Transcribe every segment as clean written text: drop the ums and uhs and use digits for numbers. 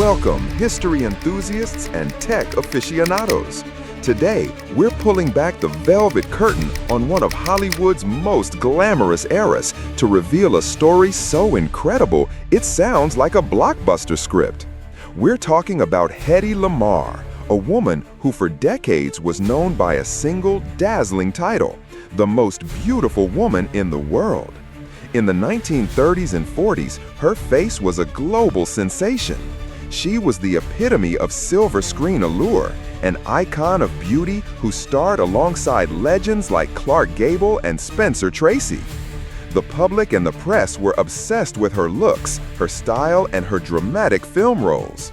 Welcome, history enthusiasts and tech aficionados. Today, we're pulling back the velvet curtain on one of Hollywood's most glamorous eras to reveal a story so incredible it sounds like a blockbuster script. We're talking about Hedy Lamarr, a woman who for decades was known by a single dazzling title, the most beautiful woman in the world. In the 1930s and 40s, her face was a global sensation. She was the epitome of silver screen allure, an icon of beauty who starred alongside legends like Clark Gable and Spencer Tracy. The public and the press were obsessed with her looks, her style, and her dramatic film roles.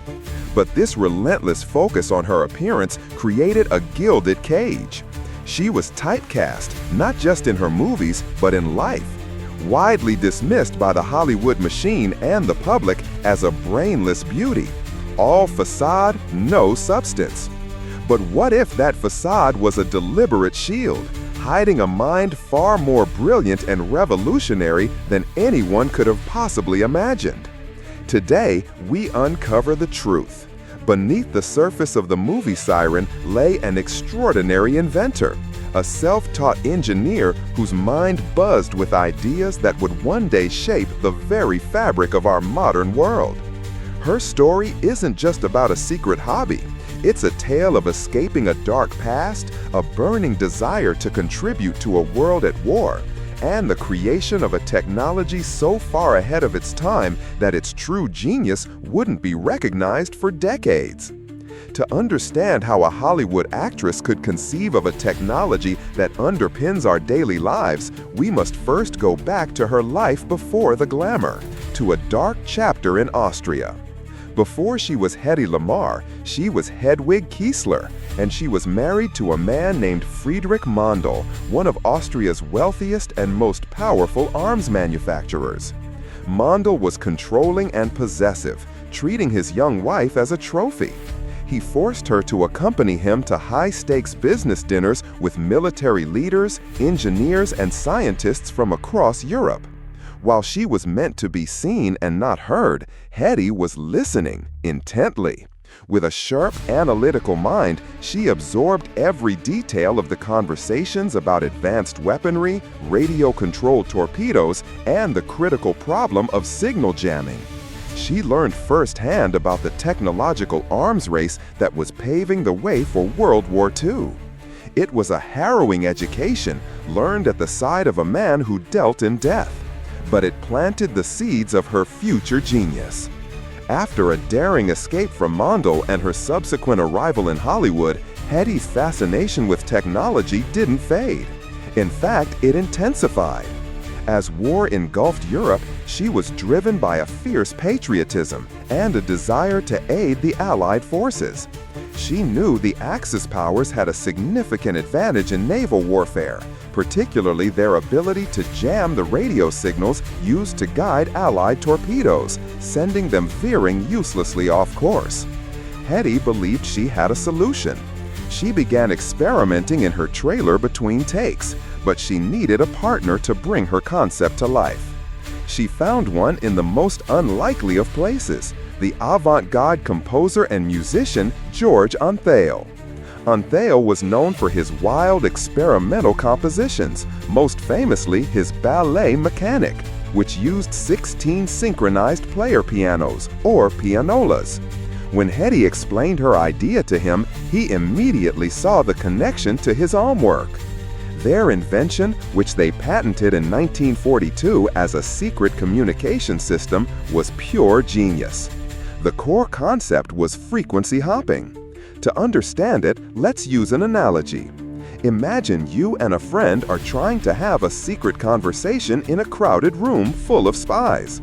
But this relentless focus on her appearance created a gilded cage. She was typecast, not just in her movies, but in life. Widely dismissed by the Hollywood machine and the public as a brainless beauty. All facade, no substance. But what if that facade was a deliberate shield, hiding a mind far more brilliant and revolutionary than anyone could have possibly imagined? Today, we uncover the truth. Beneath the surface of the movie siren lay an extraordinary inventor, a self-taught engineer whose mind buzzed with ideas that would one day shape the very fabric of our modern world. Her story isn't just about a secret hobby. It's a tale of escaping a dark past, a burning desire to contribute to a world at war, and the creation of a technology so far ahead of its time that its true genius wouldn't be recognized for decades. To understand how a Hollywood actress could conceive of a technology that underpins our daily lives, we must first go back to her life before the glamour, to a dark chapter in Austria. Before she was Hedy Lamarr, she was Hedwig Kiesler, and she was married to a man named Friedrich Mondl, one of Austria's wealthiest and most powerful arms manufacturers. Mondl was controlling and possessive, treating his young wife as a trophy. He forced her to accompany him to high-stakes business dinners with military leaders, engineers, and scientists from across Europe. While she was meant to be seen and not heard, Hedy was listening intently. With a sharp, analytical mind, she absorbed every detail of the conversations about advanced weaponry, radio-controlled torpedoes, and the critical problem of signal jamming. She learned firsthand about the technological arms race that was paving the way for World War II. It was a harrowing education, learned at the side of a man who dealt in death. But it planted the seeds of her future genius. After a daring escape from Mondl and her subsequent arrival in Hollywood, Hedy's fascination with technology didn't fade. In fact, it intensified. As war engulfed Europe, she was driven by a fierce patriotism and a desire to aid the Allied forces. She knew the Axis powers had a significant advantage in naval warfare, particularly their ability to jam the radio signals used to guide Allied torpedoes, sending them veering uselessly off course. Hedy believed she had a solution. She began experimenting in her trailer between takes, but she needed a partner to bring her concept to life. She found one in the most unlikely of places, the avant-garde composer and musician George Antheil. Antheil was known for his wild experimental compositions, most famously his Ballet Mechanic, which used 16 synchronized player pianos, or pianolas. When Hedy explained her idea to him, he immediately saw the connection to his own work. Their invention, which they patented in 1942 as a secret communication system, was pure genius. The core concept was frequency hopping. To understand it, let's use an analogy. Imagine you and a friend are trying to have a secret conversation in a crowded room full of spies.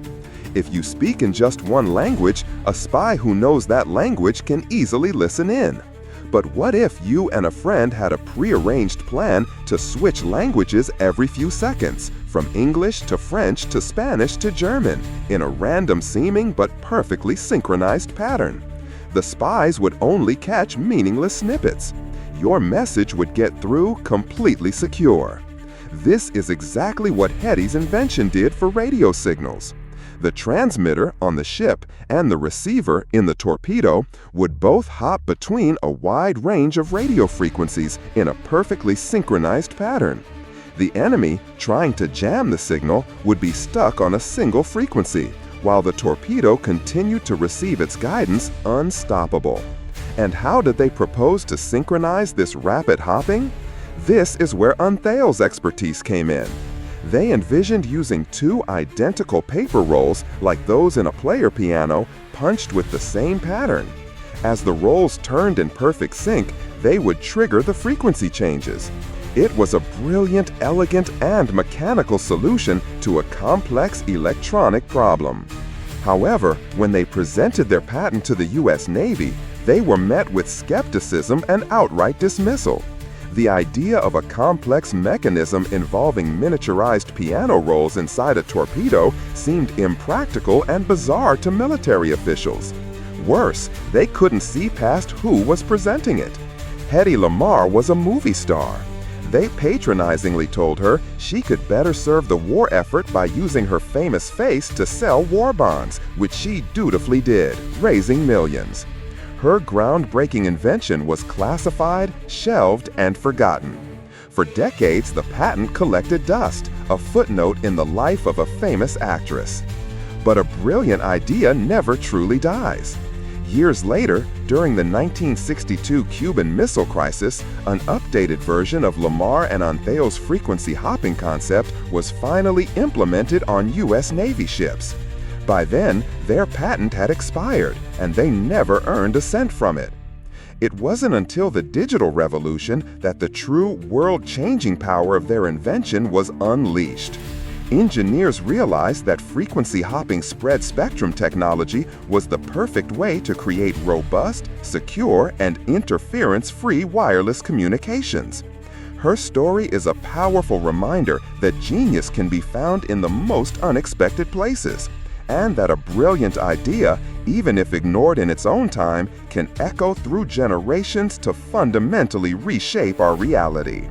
If you speak in just one language, a spy who knows that language can easily listen in. But what if you and a friend had a prearranged plan to switch languages every few seconds, from English to French to Spanish to German, in a random-seeming but perfectly synchronized pattern? The spies would only catch meaningless snippets. Your message would get through completely secure. This is exactly what Hedy's invention did for radio signals. The transmitter on the ship and the receiver in the torpedo would both hop between a wide range of radio frequencies in a perfectly synchronized pattern. The enemy, trying to jam the signal, would be stuck on a single frequency, while the torpedo continued to receive its guidance unstoppable. And how did they propose to synchronize this rapid hopping? This is where Antheil's expertise came in. They envisioned using two identical paper rolls like those in a player piano, punched with the same pattern. As the rolls turned in perfect sync, they would trigger the frequency changes. It was a brilliant, elegant, and mechanical solution to a complex electronic problem. However, when they presented their patent to the U.S. Navy, they were met with skepticism and outright dismissal. The idea of a complex mechanism involving miniaturized piano rolls inside a torpedo seemed impractical and bizarre to military officials. Worse, they couldn't see past who was presenting it. Hedy Lamarr was a movie star. They patronizingly told her she could better serve the war effort by using her famous face to sell war bonds, which she dutifully did, raising millions. Her groundbreaking invention was classified, shelved, and forgotten. For decades, the patent collected dust, a footnote in the life of a famous actress. But a brilliant idea never truly dies. Years later, during the 1962 Cuban Missile Crisis, an updated version of Lamarr and Antheil's frequency hopping concept was finally implemented on U.S. Navy ships. By then, their patent had expired, and they never earned a cent from it. It wasn't until the digital revolution that the true world-changing power of their invention was unleashed. Engineers realized that frequency hopping spread spectrum technology was the perfect way to create robust, secure, and interference-free wireless communications. Her story is a powerful reminder that genius can be found in the most unexpected places, and that a brilliant idea, even if ignored in its own time, can echo through generations to fundamentally reshape our reality.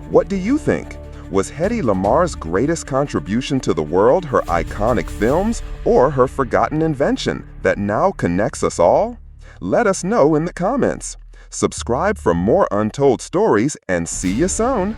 What do you think? Was Hedy Lamarr's greatest contribution to the world her iconic films or her forgotten invention that now connects us all? Let us know in the comments. Subscribe for more untold stories and see you soon!